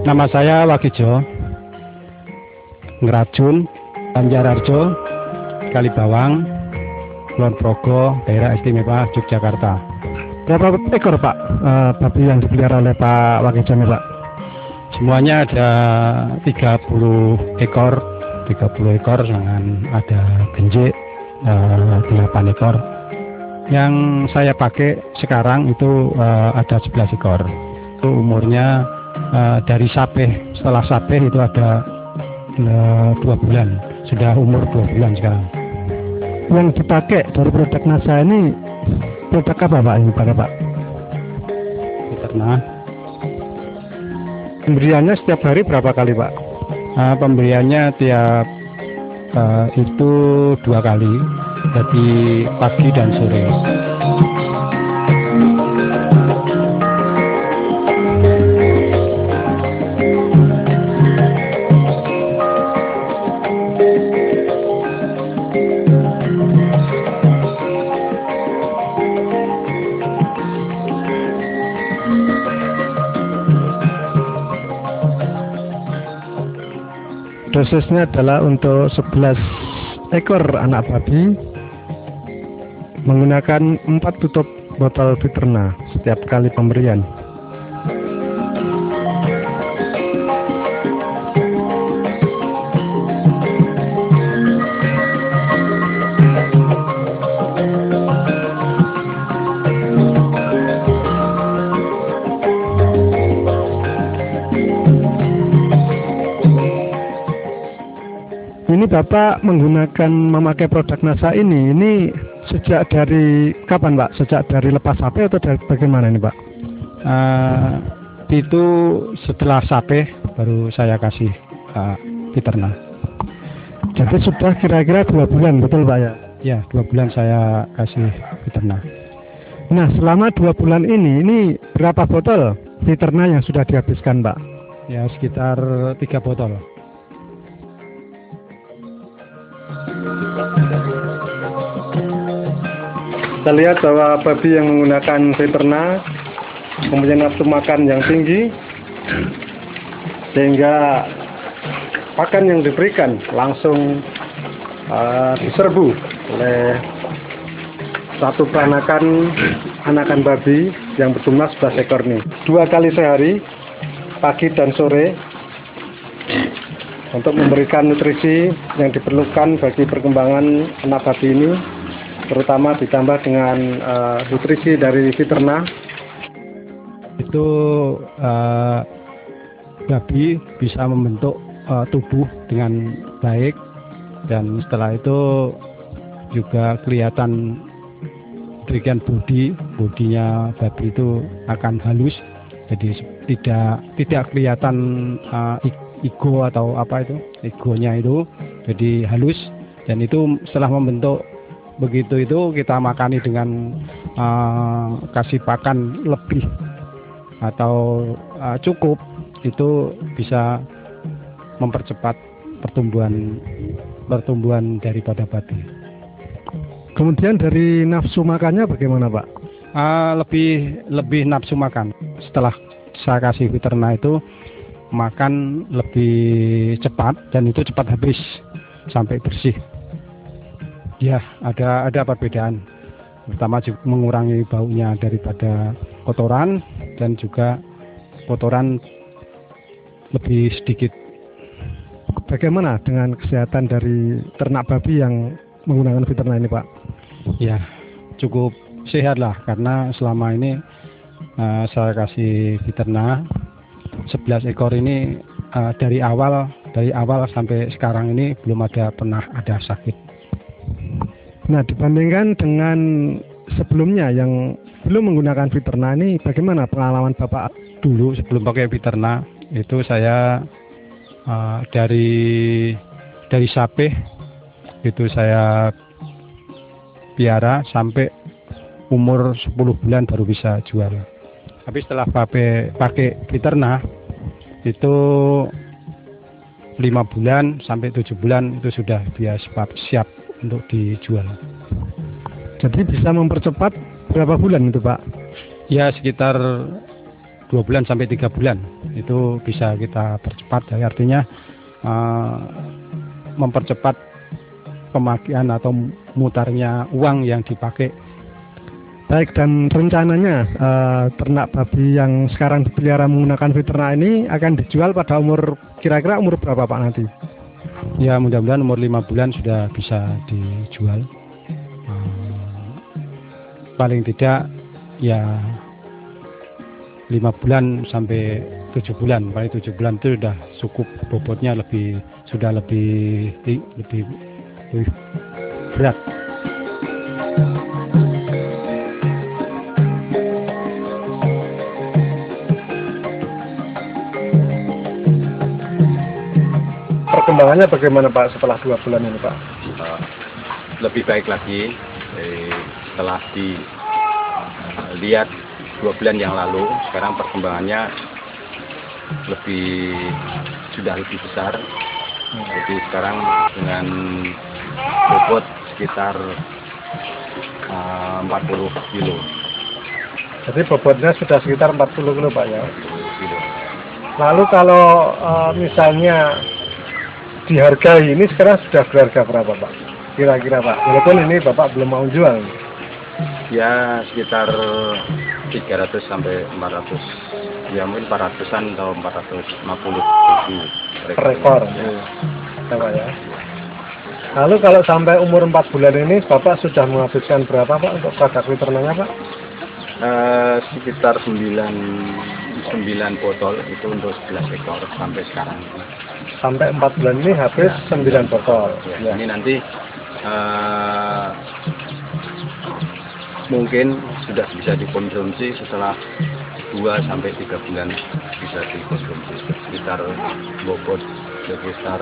Nama saya Wagijo, Ngerajun, Banjararjo, Kalibawang, Kulon Progo, Daerah Istimewa Yogyakarta. Berapa ekor Pak babi yang dipelihara oleh Pak Wagijo ini Pak? Semuanya ada 30 ekor, dengan ada genjik 8 ekor. Yang saya pakai sekarang itu ada 11 ekor. Itu umurnya dari sapeh, setelah sapeh itu ada 2 bulan, sudah umur 2 bulan sekarang. Yang dipakai dari produk NASA ini produk apa Pak yang dipakai Pak? Peternak. Pemberiannya setiap hari berapa kali Pak? Pemberiannya tiap itu 2 kali, jadi pagi dan sore. Dosisnya adalah untuk 11 ekor anak babi menggunakan 4 tutup botol Viterna setiap kali pemberian. Ini Bapak memakai produk NASA ini sejak dari kapan Pak? Sejak dari lepas sapi atau dari bagaimana ini Pak? Itu setelah sapi baru saya kasih Viterna. Jadi sudah kira-kira 2 bulan betul Pak ya? Ya, 2 bulan saya kasih Viterna. Nah selama 2 bulan ini berapa botol Viterna yang sudah dihabiskan Pak? Ya sekitar 3 botol. Kita lihat bahwa babi yang menggunakan Viterna mempunyai nafsu makan yang tinggi, sehingga pakan yang diberikan langsung diserbu oleh satu peranakan anakan babi yang berjumlah 11 ekor ini. 2 kali sehari, pagi dan sore, untuk memberikan nutrisi yang diperlukan bagi perkembangan anak babi ini, terutama ditambah dengan nutrisi dari Viterna. Itu babi bisa membentuk tubuh dengan baik, dan setelah itu juga kelihatan bagian bodinya babi itu akan halus, jadi tidak kelihatan ego atau apa itu, egonya itu jadi halus, dan itu setelah membentuk begitu itu kita makani dengan kasih pakan lebih atau cukup, itu bisa mempercepat pertumbuhan daripada babi. Kemudian dari nafsu makannya bagaimana Pak? Lebih nafsu makan. Setelah saya kasih Viterna itu makan lebih cepat, dan itu cepat habis sampai bersih. Ya, ada perbedaan. Pertama juga mengurangi baunya daripada kotoran, dan juga kotoran lebih sedikit. Bagaimana dengan kesehatan dari ternak babi yang menggunakan Viterna ini Pak? Ya, cukup sehat lah, karena selama ini saya kasih Viterna 11 ekor ini dari awal sampai sekarang ini belum pernah ada sakit. Nah, dibandingkan dengan sebelumnya yang belum menggunakan Viterna ini, bagaimana pengalaman Bapak? Dulu sebelum pakai Viterna itu saya dari sapi itu saya piara sampai umur 10 bulan baru bisa jual. Tapi setelah pakai Viterna itu 5 bulan sampai 7 bulan itu sudah dia siap untuk dijual. Jadi bisa mempercepat berapa bulan itu Pak? Ya sekitar 2 bulan sampai 3 bulan itu bisa kita percepat, ya, artinya mempercepat pemakaian atau mutarnya uang yang dipakai. Baik, dan rencananya ternak babi yang sekarang dipelihara menggunakan veternak ini akan dijual pada kira-kira umur berapa Pak nanti? Ya, mudah-mudahan umur 5 bulan sudah bisa dijual. Paling tidak ya 5 bulan sampai 7 bulan. Paling 7 bulan itu sudah cukup, bobotnya sudah lebih berat. Perkembangannya bagaimana Pak setelah 2 bulan ini Pak? Lebih baik lagi setelah dilihat 2 bulan yang lalu. Sekarang perkembangannya sudah lebih besar. Jadi sekarang dengan bobot sekitar 40 kilo. Jadi bobotnya sudah sekitar 40 kilo Pak ya? 40 kilo. Lalu kalau misalnya dihargai ini sekarang sudah berharga berapa Pak? Kira-kira Pak, walaupun ini Bapak belum mau jual. Ya sekitar 300 sampai 400, ya mungkin 400-an atau 450 ribu per ekor. Ya, Pak ya. Lalu kalau sampai umur 4 bulan ini Bapak sudah menghabiskan berapa Pak untuk produk veterinanya Pak? Sekitar 9 botol itu untuk 11 ekor sampai sekarang. Sampai 4 bulan ini habis 9 botol. Ya. Ini nanti mungkin sudah bisa dikonsumsi setelah 2 sampai 3 bulan bisa dikonsumsi. Sekitar bobot sekitar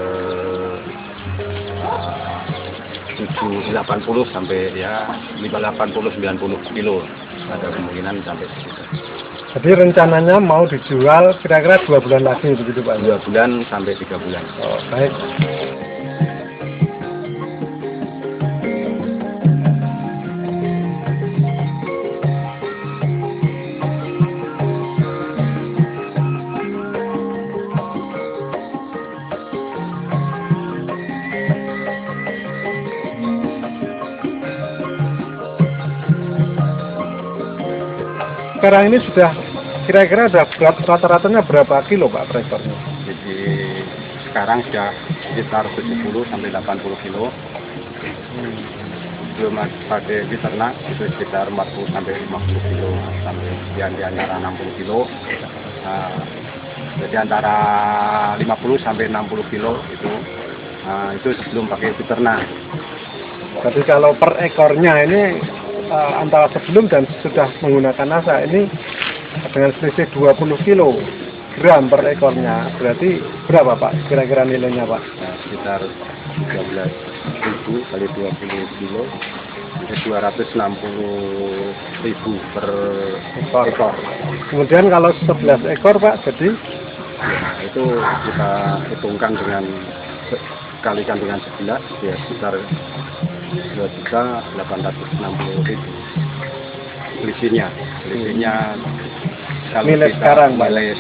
80 sampai ya 80-90 kilo, ada kemungkinan sampai segitu. Jadi rencananya mau dijual kira-kira 2 bulan lagi begitu Pak? 2 bulan sampai 3 bulan. Oh, baik. Sekarang ini sudah kira-kira rata-ratanya berapa kilo Pak per ekornya? Jadi sekarang sudah sekitar 70 sampai 80 kilo. Belum pakai veternak itu sekitar 40 sampai 50 kilo sampai di antara 60 kilo. Jadi antara 50 sampai 60 kilo itu sebelum pakai veternak. Jadi kalau per ekornya ini antara sebelum dan sudah menggunakan NASA ini dengan selisih 20 kilogram per ekornya, berarti berapa Pak kira-kira nilainya Pak? Sekitar 13.000 kali 20 kilo itu 260.000 per ekor. Kemudian kalau 11 ekor Pak jadi? Ya, itu kita hitungkan kalikan dengan 11 ya sekitar 2.860.000 selisihnya kalau nilai kita sekarang nilai.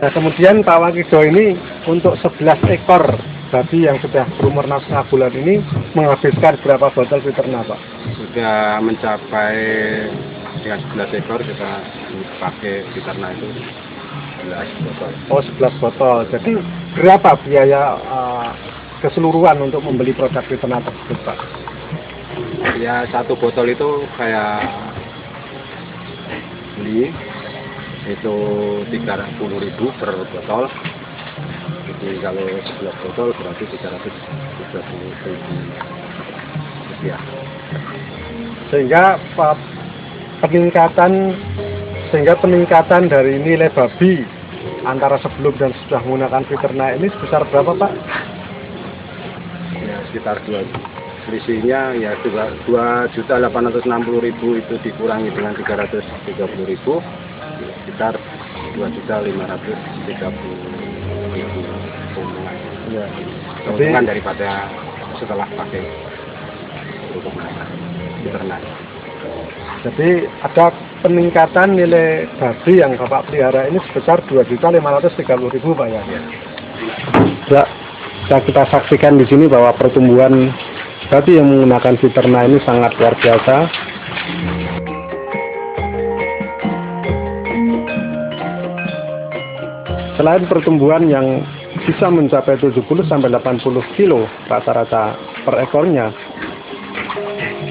Nah kemudian Pak Wakido ini untuk 11 ekor babi yang sudah berumur 6 bulan ini menghabiskan berapa botol veternak Pak? Sudah mencapai dengan 11 ekor kita pakai veternak itu 11 botol. Oh 11 botol. Jadi berapa biaya keseluruhan untuk membeli produk veternak tersebut Pak? Ya 1 botol itu kayak beli itu 30.000 per botol. Jadi kalau 11 botol berarti 330.000 rupiah. Sehingga peningkatan dari nilai babi antara sebelum dan sudah menggunakan veternak ini sebesar berapa Pak? Ya sekitar 2. Selisihnya ya 2.860.000 itu dikurangi dengan 330.000 sekitar 2.530.000 keuntungan. Ya. Keuntungan daripada setelah pakai untuk diternak. Jadi ada peningkatan nilai babi yang Bapak pelihara ini sebesar 2.530.000 Pak ya. Ya, kita saksikan di sini bahwa pertumbuhan babi yang menggunakan Viterna ini sangat luar biasa. Selain pertumbuhan yang bisa mencapai 70-80 kilo rata-rata per ekornya,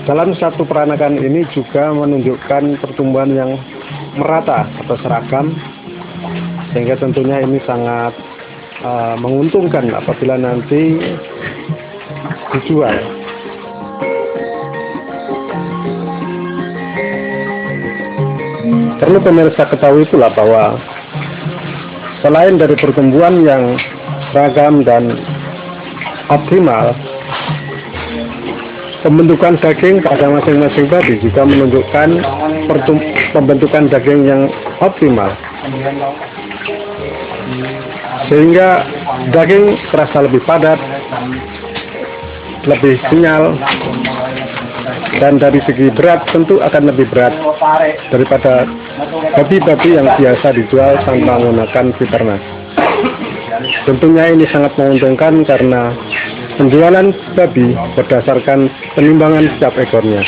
dalam satu peranakan ini juga menunjukkan pertumbuhan yang merata atau seragam, sehingga tentunya ini sangat menguntungkan apabila nanti dijual. Perlu pemirsa ketahui pula bahwa selain dari pertumbuhan yang seragam dan optimal, pembentukan daging pada masing-masing babi juga menunjukkan pembentukan daging yang optimal, sehingga daging terasa lebih padat, lebih kenyal, dan dari segi berat tentu akan lebih berat daripada babi-babi yang biasa dijual tanpa menggunakan Viterna. Tentunya ini sangat menguntungkan karena penjualan babi berdasarkan penimbangan setiap ekornya.